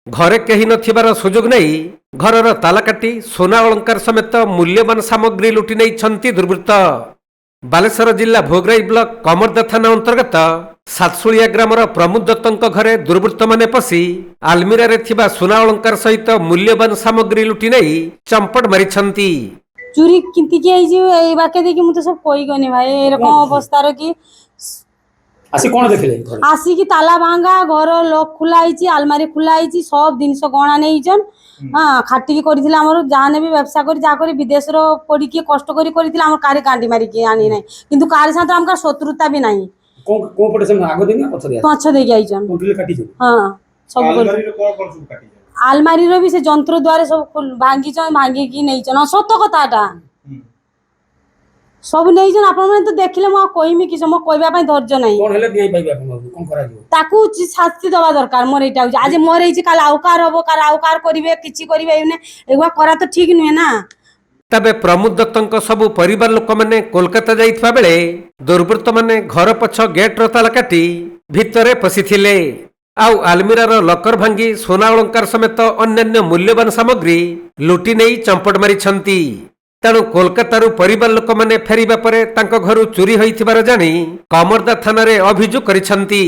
घरे कहीं नथिबार सुजोग नहीं घरर ताला काटी सोना अलंकार समेत मूल्यवान सामग्री लुटि नहीं दुर्वृत्त। बालेश्वर जिला भोगराई ब्लॉक कमरदा थाना अंतर्गत सातसुलिया ग्रामर प्रमोद दत्तଙ୍କ घरे दुर्वृत्त माने पशि आलमीरा रे थिबा सोना अलंकार सहित मूल्यवान सामग्री लुटि नहीं चंपट मारिछंती। चोरी किंती के आई बाके देखि मु तो सब कोई गने भाई एरकम अवस्था रो कि आसी कोन देखले आसी की ताला भांगा घर लॉक खुला आइची अलमारी खुला आइची सब जिनिस गणा नहीं जन हां खाटी की करिथिला हमर जाने भी व्यवसाय करी जा करी विदेश रो पड़ी के कष्ट करी करिथिला हमर कारी कांडी मारी के आनी नहीं किंतु कारी साथ हमका शत्रुता भी नहीं को पड़े से आगो देनी पछ दिया पांच दे गई जन कोटिले काटी जो हां सब अलमारी रे कोन सब काटी अलमारी रो भी से जंत्र द्वारा सब भांगी जन भांगी की नहीं जन सत्य कथाटा सब नहीं जन आपण माने तो देखले म कोइमी कि सम कोइबा पई धैर्य नहीं कोन हेले दियै पाइबे आपण कोन करा जो ताकू शास्ति दवा दरकार मोर एटा आज मोर एजी काल आउकार हबो काल आउकार करिवे किछि करिवे एने एगुआ करा तो ठीक नुहे ना। तबे प्रमोद दत्तଙ୍କ ସବୁ परिवार लोक माने कोलकाता जाइथबा बेले दुर्वृत्त माने घर पछ गेट रो ताला काटी भितरे पसिथिले आउ आलमीरा रो लकर भांगी सोना अलंकार समेत अन्य मूल्यवान सामग्री लुटि नहीं चंपट मारिछंती। तेणु कोलकातारू परिवार लोक माने फेरिबा परे तांको घरु चोरी होइथिबार जानी कमरदा थाना रे अभियोग करिछंती।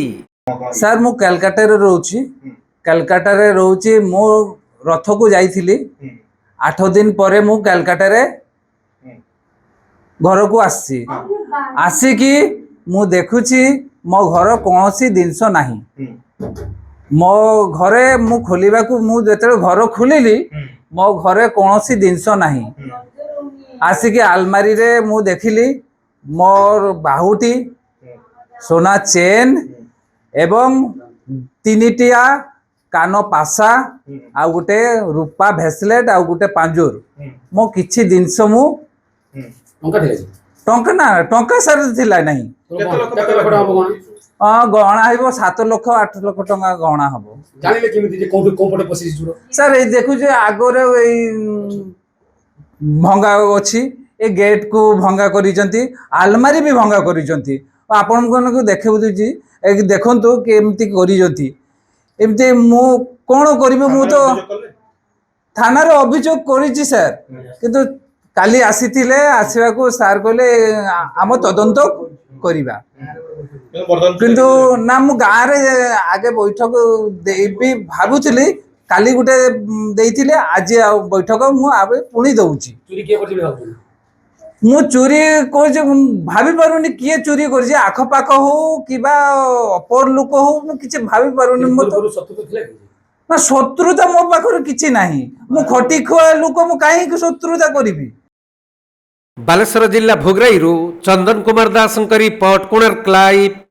सर मु कलकत्ता रे रहउची कलकत्ता रे रहउची मो रथ को जाइथिली 8 दिन परे मु कलकत्ता रे घर को आसी आसी कि मु देखुची मो घर कोनोसी दिनस नाही मो घरे मु खोलिबा को मु जेते घर खोलिली मो घरे कोनोसी दिनस नाही आसिकी आलमारी रे मु देखिली मोर बाहुटी सोना चेन एवं तीनिटिया कान पासा आ गुटे रूपा भेसलेट आ गुटे पांजुर मो किछि दिनस मु टंका दिले टंका ना टंका सर थिला नहीं केते लख टका हबो कोन गहना हइबो 7 लाख 8 लाख टंका गहना हबो जानिले केमिति जे कोन पटे पसिस जुरो सर ए देखु जे आगोरे भंगा अच्छी ए गेट को भंगा करिजंती आलमारी भी भंगा करिजंती आपण को देखे बुझी ए देखंतु केमती करिजंती एमती मु कोन करबे मु तो थाना रे अभियोग करिछि सर किंतु काली आसीथिले आसीबा को सर कहले हम तदंत करिबा किंतु ना मु गाँ रे आगे बैठक देबी भाबुथिली काली गुटे देइथिले आज बैठक मु आबे पुणी दउची चोरी के करबे भाबु मु चोरी कोइ जे भाबी पारुनी किए चोरी करजे आख पाख हो किबा अपर लोक हो मु किछ भाबी पारुनी मु तो शत्रु थिले ना शत्रुता मो पाखर किछि नाही मु खटी खुआ लोक मु काहे कि शत्रुता करिबी। बालेश्वर जिला भोगराई चंदन कुमार दास रिपोर्ट कोणार्क लाइव।